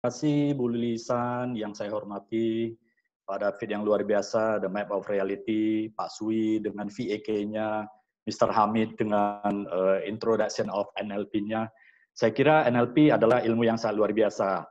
Kasih Bu Lilisan yang saya hormati, Pak David yang luar biasa, The Map of Reality, Pak Sui dengan VAK-nya, Mr. Hamid dengan Introduction of NLP-nya. Saya kira NLP adalah ilmu yang sangat luar biasa.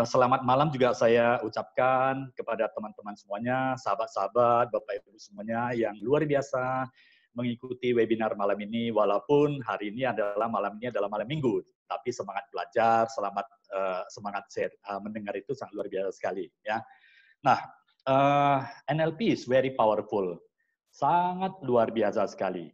Selamat malam juga saya ucapkan kepada teman-teman semuanya, sahabat-sahabat, Bapak Ibu semuanya yang luar biasa mengikuti webinar malam ini, walaupun hari ini adalah malam Minggu, tapi semangat belajar, semangat share, mendengar itu sangat luar biasa sekali. Ya. Nah, NLP is very powerful, sangat luar biasa sekali.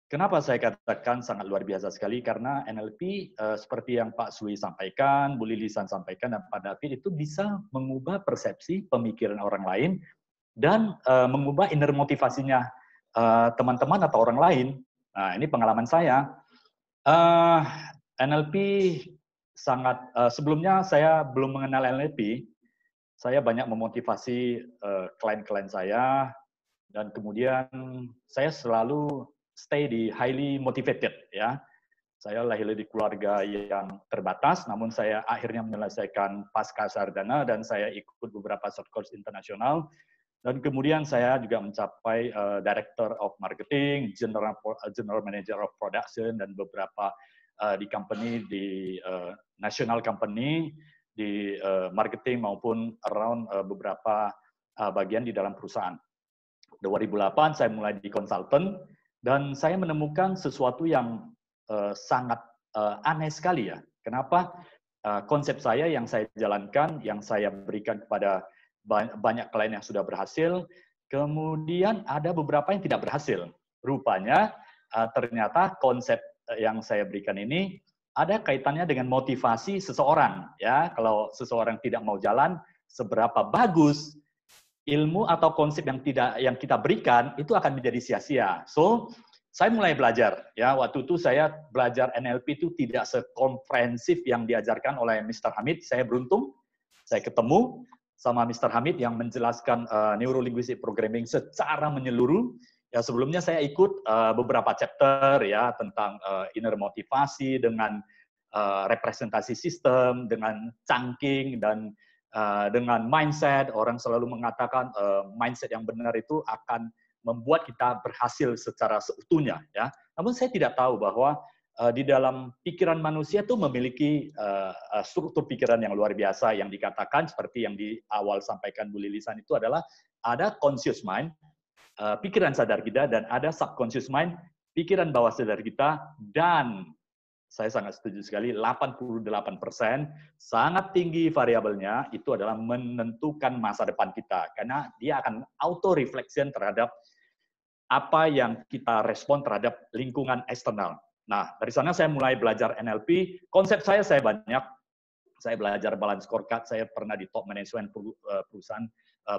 Kenapa saya katakan sangat luar biasa sekali? Karena NLP seperti yang Pak Sui sampaikan, Bu Lilisan sampaikan, dan Pak David itu bisa mengubah persepsi pemikiran orang lain dan mengubah inner motivasinya teman-teman atau orang lain. Nah, ini pengalaman saya. NLP sangat, sebelumnya saya belum mengenal NLP, saya banyak memotivasi klien-klien saya, dan kemudian saya selalu stay di highly motivated. Ya. Saya lahir di keluarga yang terbatas, namun saya akhirnya menyelesaikan pasca sarjana dan saya ikut beberapa short course internasional. Dan kemudian saya juga mencapai Director of Marketing, General Manager of Production, dan beberapa di company, di national company, di marketing maupun around beberapa bagian di dalam perusahaan. 2008 saya mulai di konsultan, dan saya menemukan sesuatu yang sangat aneh sekali ya. Kenapa? Konsep saya yang saya jalankan, yang saya berikan kepada banyak klien yang sudah berhasil, kemudian ada beberapa yang tidak berhasil. Rupanya ternyata konsep yang saya berikan ini ada kaitannya dengan motivasi seseorang. Ya, kalau seseorang tidak mau jalan, seberapa bagus ilmu atau konsep yang kita berikan itu akan menjadi sia-sia. So, saya mulai belajar. Ya, waktu itu saya belajar NLP itu tidak sekomprehensif yang diajarkan oleh Mr. Hamid. Saya beruntung, saya ketemu sama Mr. Hamid yang menjelaskan Neuro-Linguistic Programming secara menyeluruh. Ya, sebelumnya saya ikut beberapa chapter ya tentang inner motivasi dengan representasi sistem, dengan chunking, dan dengan mindset. Orang selalu mengatakan mindset yang benar itu akan membuat kita berhasil secara seutuhnya. Ya. Namun saya tidak tahu bahwa di dalam pikiran manusia itu memiliki struktur pikiran yang luar biasa yang dikatakan seperti yang di awal sampaikan Bu Lilisan itu adalah ada conscious mind, pikiran sadar kita, dan ada subconscious mind, pikiran bawah sadar kita, dan saya sangat setuju sekali, 88% sangat tinggi variabelnya itu adalah menentukan masa depan kita. Karena dia akan auto-reflection terhadap apa yang kita respon terhadap lingkungan eksternal. Nah, dari sana saya mulai belajar NLP. Konsep saya banyak. Saya belajar balance scorecard, saya pernah di top management perusahaan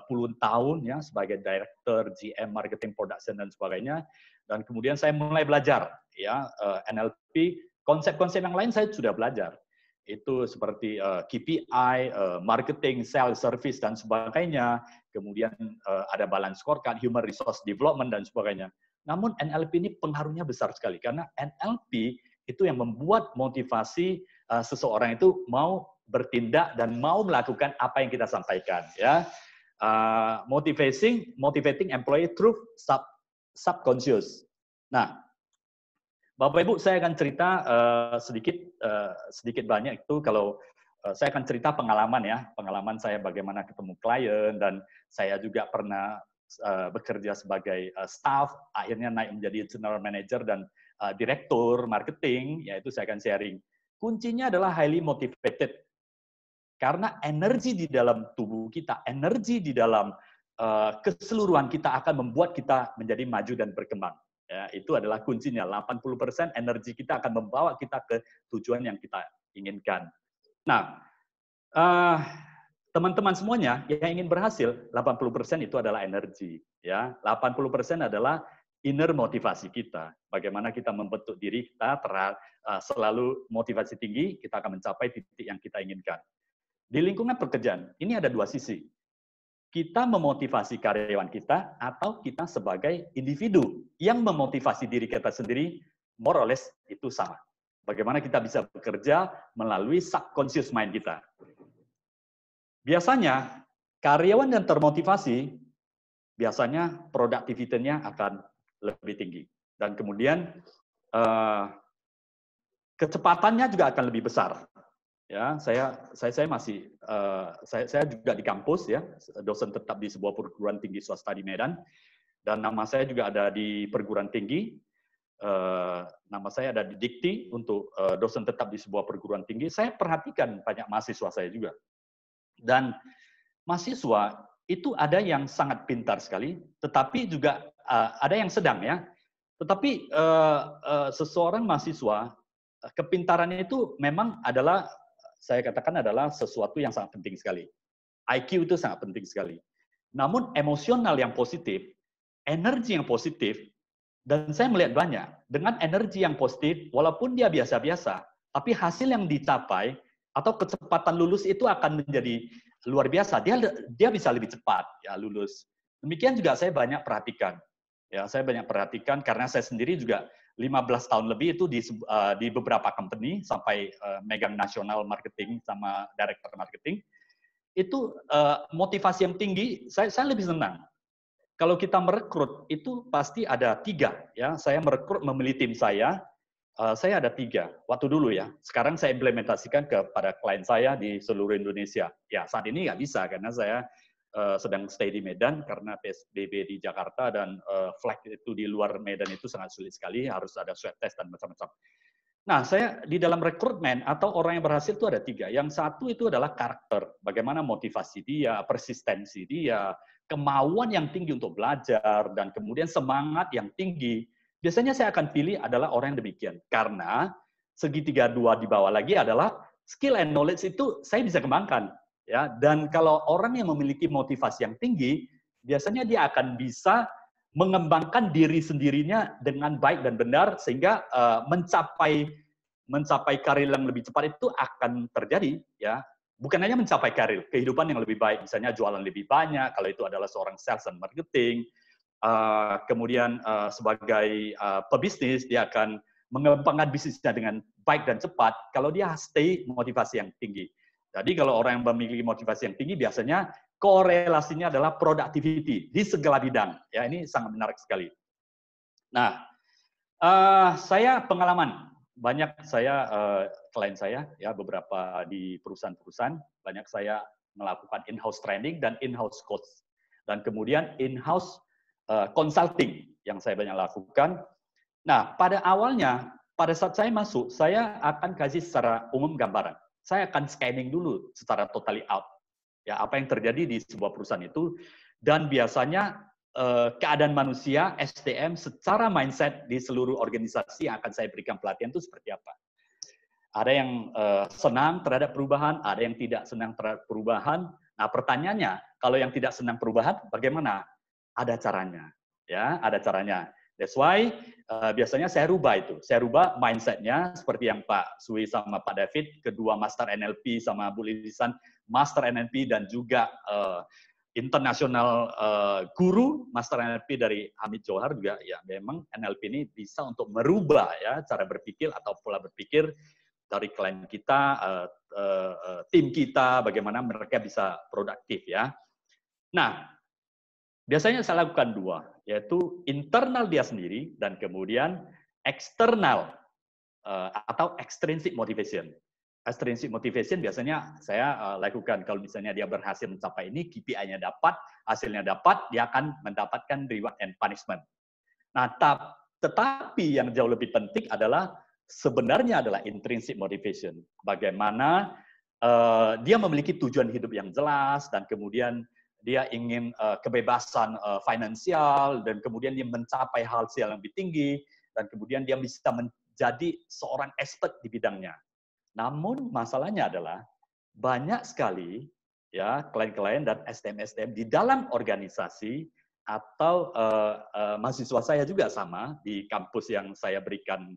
puluhan tahun ya sebagai director, GM, marketing, production, dan sebagainya. Dan kemudian saya mulai belajar ya NLP. Konsep-konsep yang lain saya sudah belajar. Itu seperti KPI, marketing, sales, service, dan sebagainya. Kemudian ada balance scorecard, human resource development, dan sebagainya. Namun NLP ini pengaruhnya besar sekali, karena NLP itu yang membuat motivasi seseorang itu mau bertindak dan mau melakukan apa yang kita sampaikan. Ya, motivating employee through subconscious. Nah, Bapak Ibu, saya akan cerita sedikit banyak itu kalau saya akan cerita pengalaman saya bagaimana ketemu klien, dan saya juga pernah bekerja sebagai staff, akhirnya naik menjadi general manager dan direktur marketing, yaitu saya akan sharing. Kuncinya adalah highly motivated. Karena energi di dalam tubuh kita, energi di dalam keseluruhan kita akan membuat kita menjadi maju dan berkembang. Ya, itu adalah kuncinya. 80% energi kita akan membawa kita ke tujuan yang kita inginkan. Nah, teman-teman semuanya yang ingin berhasil, 80% itu adalah energi. Ya, 80% adalah inner motivasi kita. Bagaimana kita membentuk diri kita selalu motivasi tinggi, kita akan mencapai titik yang kita inginkan. Di lingkungan pekerjaan, ini ada dua sisi. Kita memotivasi karyawan kita, atau kita sebagai individu yang memotivasi diri kita sendiri, more or less itu sama. Bagaimana kita bisa bekerja melalui subconscious mind kita. biasanya karyawan yang termotivasi, biasanya produktivitinya akan lebih tinggi. Dan kemudian kecepatannya juga akan lebih besar. Ya, saya masih saya juga di kampus ya, dosen tetap di sebuah perguruan tinggi swasta di Medan, dan nama saya juga ada di perguruan tinggi. Nama saya ada di Dikti untuk dosen tetap di sebuah perguruan tinggi. Saya perhatikan banyak mahasiswa saya juga, dan mahasiswa itu ada yang sangat pintar sekali, tetapi juga ada yang sedang ya. Tetapi seseorang mahasiswa, kepintarannya itu memang adalah, saya katakan adalah sesuatu yang sangat penting sekali. IQ itu sangat penting sekali. Namun emosional yang positif, energi yang positif, dan saya melihat banyak, dengan energi yang positif, walaupun dia biasa-biasa, tapi hasil yang dicapai atau kecepatan lulus itu akan menjadi luar biasa. Dia bisa lebih cepat ya lulus. Demikian juga saya banyak perhatikan. Ya, saya banyak perhatikan karena saya sendiri juga 15 tahun lebih itu di beberapa company sampai megang nasional marketing sama director marketing. Itu motivasi yang tinggi, saya lebih senang. Kalau kita merekrut itu pasti ada 3 ya. Saya merekrut memilih tim saya ada 3 waktu dulu ya. Sekarang saya implementasikan kepada klien saya di seluruh Indonesia. Ya saat ini nggak bisa karena saya sedang stay di Medan karena PSBB di Jakarta dan flight itu di luar Medan itu sangat sulit sekali, harus ada swab test dan macam-macam. Nah, saya di dalam rekrutmen atau orang yang berhasil itu ada 3. Yang satu itu adalah karakter, bagaimana motivasi dia, persistensi dia, kemauan yang tinggi untuk belajar, dan kemudian semangat yang tinggi. Biasanya saya akan pilih adalah orang yang demikian. Karena segitiga 2 di bawah lagi adalah skill and knowledge itu saya bisa kembangkan. Ya, dan kalau orang yang memiliki motivasi yang tinggi, biasanya dia akan bisa mengembangkan diri sendirinya dengan baik dan benar sehingga mencapai karir yang lebih cepat itu akan terjadi ya. Bukan hanya mencapai karir, kehidupan yang lebih baik, misalnya jualan lebih banyak kalau itu adalah seorang sales and marketing. Kemudian sebagai pebisnis dia akan mengembangkan bisnisnya dengan baik dan cepat kalau dia stay motivasi yang tinggi. Jadi kalau orang yang memiliki motivasi yang tinggi biasanya korelasinya adalah productivity di segala bidang. Ya, ini sangat menarik sekali. Nah, saya pengalaman banyak saya klien saya ya beberapa di perusahaan-perusahaan banyak saya melakukan in-house training dan in-house coach dan kemudian in-house consulting yang saya banyak lakukan. Nah, pada awalnya pada saat saya masuk saya akan kasih secara umum gambaran. Saya akan scanning dulu secara totally out. Ya, apa yang terjadi di sebuah perusahaan itu, dan biasanya keadaan manusia, SDM, secara mindset di seluruh organisasi yang akan saya berikan pelatihan itu seperti apa. Ada yang senang terhadap perubahan, ada yang tidak senang terhadap perubahan. Nah, pertanyaannya, kalau yang tidak senang perubahan, bagaimana? Ada caranya. Ya, ada caranya. That's why biasanya saya rubah itu. Saya rubah mindset-nya seperti yang Pak Sui sama Pak David, kedua Master NLP sama Bu Lilisan, Master NLP dan juga internasional guru Master NLP dari Hamid Johar juga ya memang NLP ini bisa untuk merubah ya cara berpikir atau pola berpikir dari klien kita, tim kita, bagaimana mereka bisa produktif ya. Nah, biasanya saya lakukan 2, yaitu internal dia sendiri dan kemudian eksternal atau extrinsic motivation. Extrinsic motivation biasanya saya lakukan kalau misalnya dia berhasil mencapai ini, KPI-nya dapat, hasilnya dapat, dia akan mendapatkan reward and punishment. Nah, tetapi yang jauh lebih penting adalah sebenarnya adalah intrinsic motivation. Bagaimana dia memiliki tujuan hidup yang jelas dan kemudian dia ingin kebebasan finansial dan kemudian dia mencapai hasil yang lebih tinggi dan kemudian dia bisa menjadi seorang expert di bidangnya. Namun masalahnya adalah banyak sekali ya klien-klien dan SDM-SDM di dalam organisasi atau mahasiswa saya juga sama di kampus yang saya berikan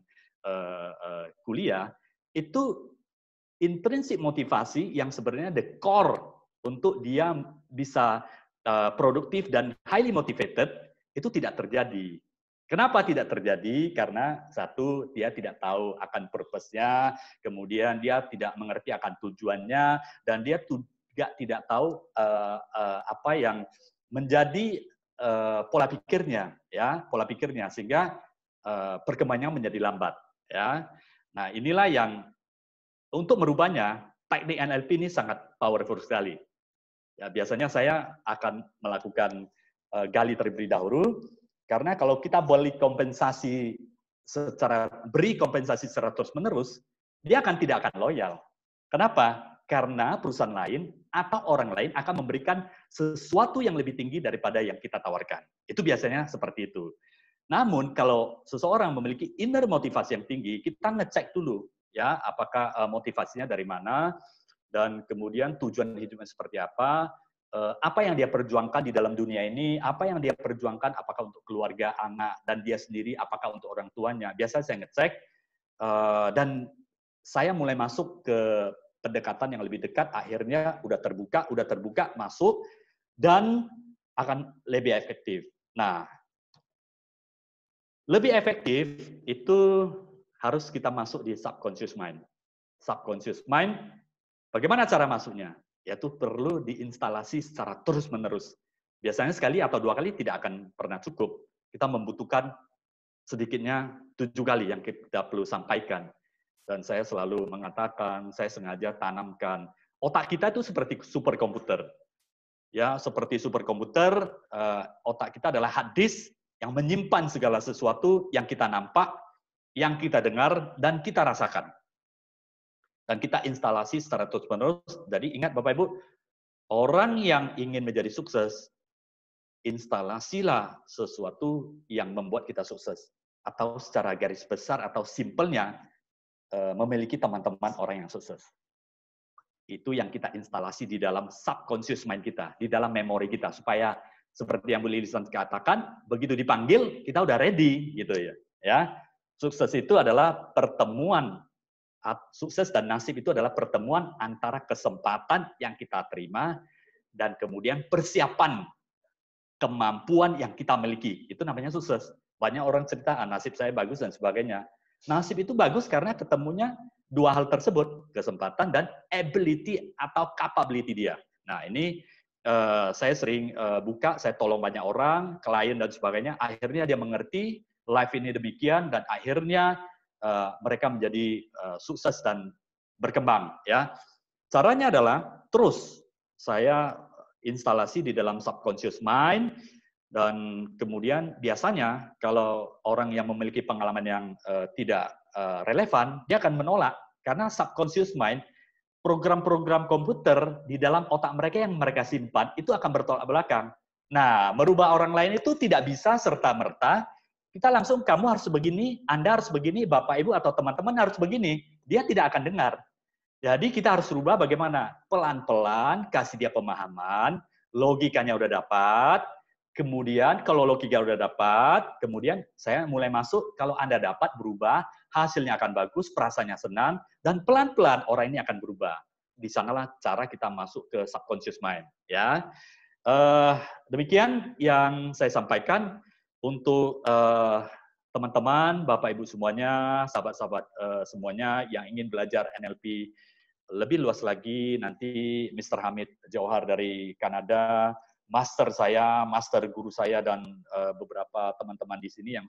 kuliah itu intrinsik motivasi yang sebenarnya the core untuk dia bisa produktif dan highly motivated itu tidak terjadi. Kenapa tidak terjadi? Karena satu, dia tidak tahu akan purpose-nya, kemudian dia tidak mengerti akan tujuannya, dan dia juga tidak tahu apa yang menjadi pola pikirnya, ya, pola pikirnya, sehingga perkembangannya menjadi lambat, ya. Nah, inilah yang untuk merubahnya, teknik NLP ini sangat powerful sekali. Ya, biasanya saya akan melakukan gali terlebih dahulu, karena kalau kita beri kompensasi secara terus-menerus, dia tidak akan loyal. Kenapa? Karena perusahaan lain atau orang lain akan memberikan sesuatu yang lebih tinggi daripada yang kita tawarkan. Itu biasanya seperti itu. Namun kalau seseorang memiliki inner motivasi yang tinggi, kita ngecek dulu ya, apakah motivasinya dari mana, dan kemudian tujuan hidupnya seperti apa yang dia perjuangkan di dalam dunia ini, apa yang dia perjuangkan, apakah untuk keluarga, anak, dan dia sendiri, apakah untuk orang tuanya. Biasanya saya ngecek, dan saya mulai masuk ke pendekatan yang lebih dekat, akhirnya udah terbuka, masuk, dan akan lebih efektif. Nah, lebih efektif itu harus kita masuk di subconscious mind. Subconscious mind, bagaimana cara masuknya? Yaitu perlu diinstalasi secara terus-menerus. Biasanya sekali atau 2 kali tidak akan pernah cukup. Kita membutuhkan sedikitnya 7 kali yang kita perlu sampaikan. Dan saya selalu mengatakan, saya sengaja tanamkan, otak kita itu seperti superkomputer. Ya, seperti superkomputer, otak kita adalah hard disk yang menyimpan segala sesuatu yang kita nampak, yang kita dengar, dan kita rasakan. Dan kita instalasi secara terus-menerus. Jadi ingat Bapak Ibu, orang yang ingin menjadi sukses, instalasilah sesuatu yang membuat kita sukses. Atau secara garis besar atau simpelnya, memiliki teman-teman orang yang sukses. Itu yang kita instalasi di dalam subconscious mind kita, di dalam memori kita, supaya seperti yang Bu Lilisan katakan, begitu dipanggil, kita udah ready, gitu ya. Ya, sukses itu adalah pertemuan. Sukses dan nasib itu adalah pertemuan antara kesempatan yang kita terima dan kemudian persiapan kemampuan yang kita miliki. Itu namanya sukses. Banyak orang cerita, nasib saya bagus dan sebagainya. Nasib itu bagus karena ketemunya dua hal tersebut, kesempatan dan ability atau capability dia. Nah, ini saya sering buka, saya tolong banyak orang, klien dan sebagainya, akhirnya dia mengerti life ini demikian, dan akhirnya mereka menjadi sukses dan berkembang. Ya, caranya adalah terus saya instalasi di dalam subconscious mind, dan kemudian biasanya kalau orang yang memiliki pengalaman yang tidak relevan, dia akan menolak karena subconscious mind, program-program komputer di dalam otak mereka yang mereka simpan itu akan bertolak belakang. Nah, merubah orang lain itu tidak bisa serta-merta kita langsung, kamu harus begini, Anda harus begini, Bapak Ibu atau teman-teman harus begini. Dia tidak akan dengar. Jadi kita harus rubah bagaimana? Pelan-pelan kasih dia pemahaman, logikanya udah dapat, kemudian kalau logika udah dapat, kemudian saya mulai masuk, kalau Anda dapat berubah, hasilnya akan bagus, perasaannya senang, dan pelan-pelan orang ini akan berubah. Di sanalah cara kita masuk ke subconscious mind. Ya, demikian yang saya sampaikan untuk teman-teman, Bapak Ibu semuanya, sahabat-sahabat semuanya yang ingin belajar NLP lebih luas lagi, nanti Mr. Hamid Jauhar dari Kanada, master saya, master guru saya, dan beberapa teman-teman di sini yang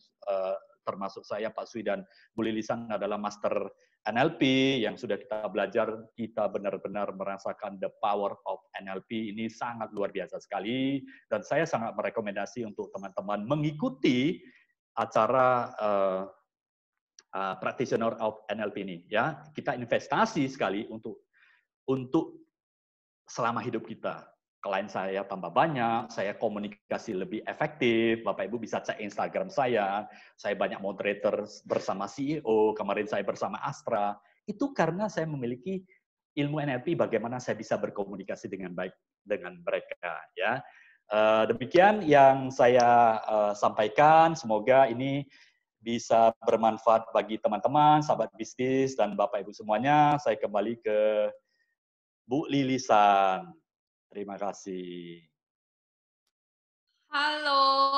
termasuk saya, Pak Sui dan Bu Lilisan adalah master NLP yang sudah kita belajar, kita benar-benar merasakan the power of NLP. Ini sangat luar biasa sekali, dan saya sangat merekomendasi untuk teman-teman mengikuti acara practitioner of NLP ini. Ya, kita investasi sekali untuk selama hidup kita. Klien saya tambah banyak, saya komunikasi lebih efektif, Bapak Ibu bisa cek Instagram saya banyak moderator bersama CEO, kemarin saya bersama Astra, itu karena saya memiliki ilmu NLP, bagaimana saya bisa berkomunikasi dengan baik dengan mereka. Ya, demikian yang saya sampaikan, semoga ini bisa bermanfaat bagi teman-teman, sahabat bisnis, dan Bapak Ibu semuanya. Saya kembali ke Bu Lilisan. Terima kasih. Halo.